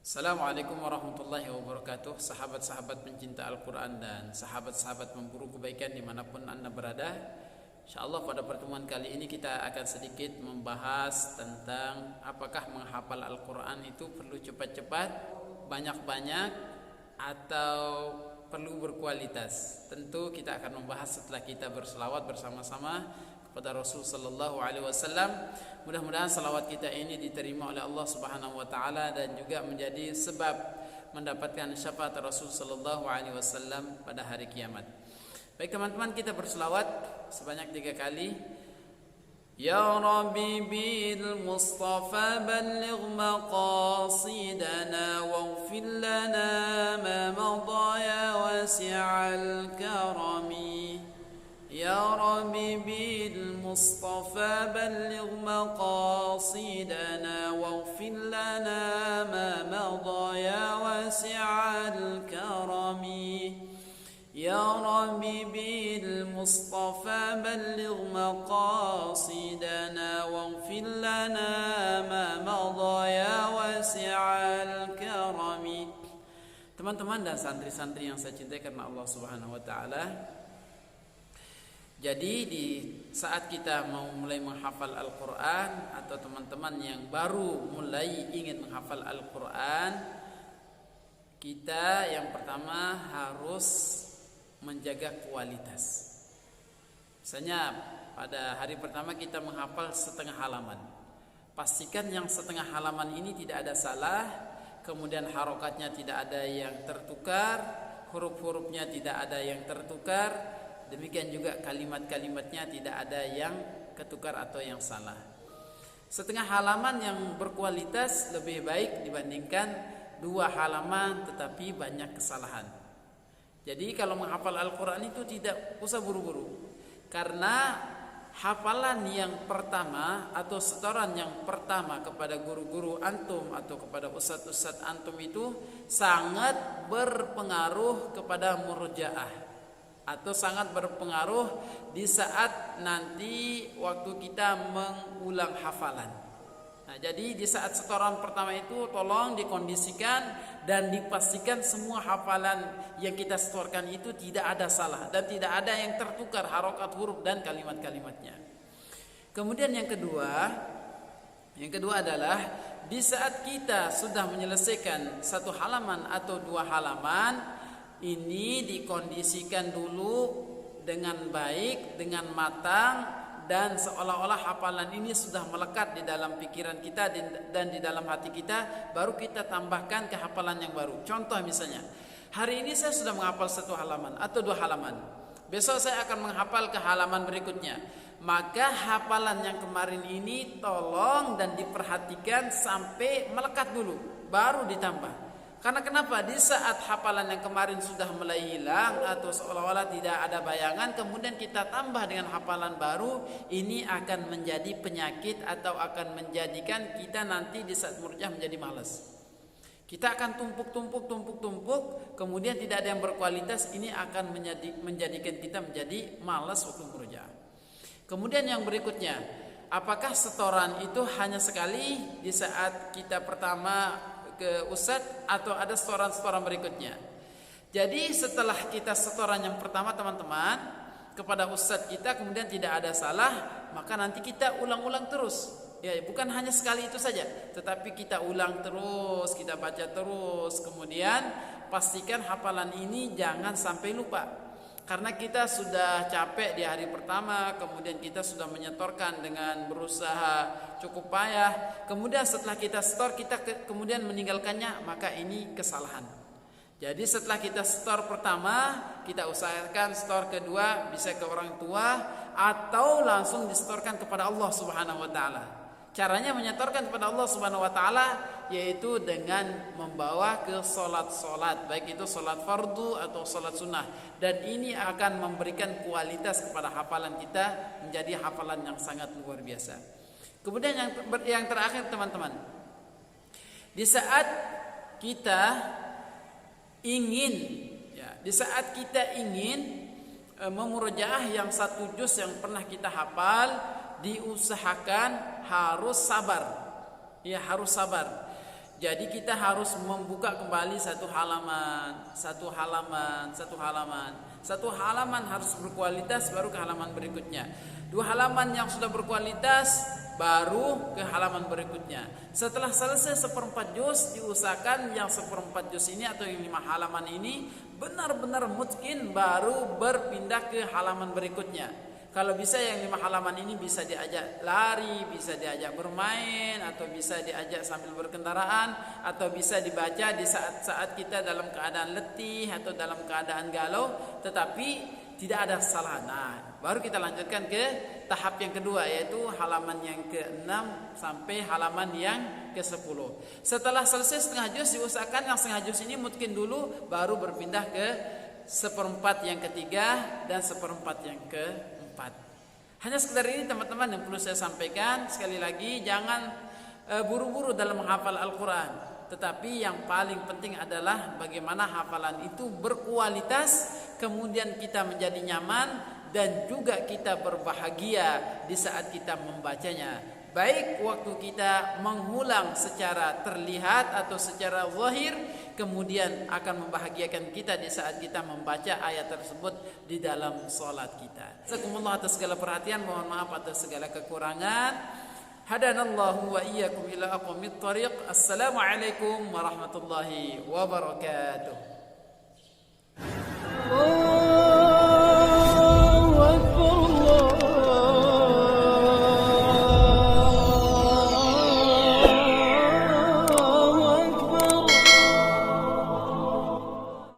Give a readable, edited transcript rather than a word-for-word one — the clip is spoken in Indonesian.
Assalamualaikum warahmatullahi wabarakatuh. Sahabat-sahabat pencinta Al-Quran dan sahabat-sahabat memburu kebaikan dimanapun anda berada, InsyaAllah pada pertemuan kali ini kita akan sedikit membahas tentang apakah menghafal Al-Quran itu perlu cepat-cepat, banyak-banyak, atau perlu berkualitas. Tentu kita akan membahas setelah kita berselawat bersama-sama kepada Rasul sallallahu alaihi wasallam. Mudah-mudahan salawat kita ini diterima oleh Allah Subhanahu wa taala dan juga menjadi sebab mendapatkan syafaat Rasul sallallahu alaihi wasallam pada hari kiamat. Baik teman-teman, kita berselawat sebanyak 3 kali. Ya Rabbi bil Mustafa balligh maqasidana waghfir lana ma madha ya wasi'al karami. Ya Rabbi bil Mustafa balligh maqasidana waghfir lana ma madha ya wasi'al karami. Ya Rabbi bil Mustafa balligh maqasidana waghfir lana ma madha ya wasi'al karami. Teman-teman dan santri-santri yang saya cintai karena Allah Subhanahu wa taala, jadi di saat kita mau mulai menghafal Al-Quran atau teman-teman yang baru mulai ingin menghafal Al-Quran, kita yang pertama harus menjaga kualitas. Misalnya pada hari pertama kita menghafal setengah halaman, pastikan yang setengah halaman ini tidak ada salah, kemudian harokatnya tidak ada yang tertukar, huruf-hurufnya tidak ada yang tertukar, demikian juga kalimat-kalimatnya tidak ada yang ketukar atau yang salah. Setengah halaman yang berkualitas lebih baik dibandingkan 2 halaman tetapi banyak kesalahan. Jadi kalau menghafal Al-Quran itu tidak usah buru-buru, karena hafalan yang pertama atau setoran yang pertama kepada guru-guru antum atau kepada ustadz-ustadz antum itu sangat berpengaruh kepada murjaah, atau sangat berpengaruh di saat nanti waktu kita mengulang hafalan. Nah, jadi di saat setoran pertama itu tolong dikondisikan dan dipastikan semua hafalan yang kita setorkan itu tidak ada salah dan tidak ada yang tertukar harokat huruf dan kalimat-kalimatnya. Kemudian yang kedua adalah di saat kita sudah menyelesaikan 1 halaman atau 2 halaman, ini dikondisikan dulu dengan baik, dengan matang, dan seolah-olah hafalan ini sudah melekat di dalam pikiran kita dan di dalam hati kita, baru kita tambahkan ke hafalan yang baru. Contoh misalnya, hari ini saya sudah menghafal 1 halaman atau 2 halaman, besok saya akan menghafal ke halaman berikutnya. Maka hafalan yang kemarin ini tolong dan diperhatikan sampai melekat dulu, baru ditambah. Karena kenapa? Di saat hafalan yang kemarin sudah mulai hilang atau seolah-olah tidak ada bayangan, kemudian kita tambah dengan hafalan baru, ini akan menjadi penyakit atau akan menjadikan kita nanti di saat murjah menjadi malas. Kita akan tumpuk, kemudian tidak ada yang berkualitas, ini akan menjadikan kita menjadi malas waktu murjah. Kemudian yang berikutnya, apakah setoran itu hanya sekali di saat kita pertama ke ustadz atau ada setoran-setoran berikutnya? Jadi setelah kita setoran yang pertama teman-teman kepada ustadz kita kemudian tidak ada salah, maka nanti kita ulang-ulang terus. Ya, bukan hanya sekali itu saja, tetapi kita ulang terus, kita baca terus. Kemudian pastikan hafalan ini jangan sampai lupa. Karena kita sudah capek di hari pertama, kemudian kita sudah menyetorkan dengan berusaha cukup payah, kemudian setelah kita setor kita kemudian meninggalkannya, maka ini kesalahan. Jadi setelah kita setor pertama, kita usahakan setor kedua bisa ke orang tua atau langsung disetorkan kepada Allah Subhanahu wa taala. Caranya menyetorkan kepada Allah Subhanahu wa taala yaitu dengan membawa ke solat-solat, baik itu solat fardu atau solat sunnah, dan ini akan memberikan kualitas kepada hafalan kita menjadi hafalan yang sangat luar biasa. Kemudian yang terakhir teman-teman, di saat kita ingin memurajaah yang 1 juz yang pernah kita hafal, diusahakan harus sabar. Ya, harus sabar. Jadi kita harus membuka kembali satu halaman, satu halaman, satu halaman. Satu halaman harus berkualitas, baru ke halaman berikutnya. 2 halaman yang sudah berkualitas, baru ke halaman berikutnya. Setelah selesai 1/4 juz, diusahakan yang 1/4 juz ini atau yang 5 halaman ini benar-benar mungkin, baru berpindah ke halaman berikutnya. Kalau bisa yang 5 halaman ini bisa diajak lari, bisa diajak bermain, atau bisa diajak sambil berkendaraan, atau bisa dibaca di saat-saat kita dalam keadaan letih atau dalam keadaan galau, tetapi tidak ada kesalahan. Nah, baru kita lanjutkan ke tahap yang kedua, yaitu halaman yang ke-6 sampai halaman yang ke-10. Setelah selesai setengah juz, diusahakan yang setengah juz ini mungkin dulu, baru berpindah ke 1/4 yang ketiga dan 1/4 yang ke-4. Hanya sekedar ini teman-teman yang perlu saya sampaikan. Sekali lagi, jangan buru-buru dalam menghafal Al-Quran, tetapi yang paling penting adalah bagaimana hafalan itu berkualitas, kemudian kita menjadi nyaman, dan juga kita berbahagia di saat kita membacanya. Baik waktu kita mengulang secara terlihat atau secara zahir, kemudian akan membahagiakan kita di saat kita membaca ayat tersebut di dalam salat kita. Jazakumullah atas segala perhatian, mohon maaf atas segala kekurangan. Hadanallahu wa iyyakum ila aqwamit thariq. Assalamualaikum warahmatullahi wabarakatuh.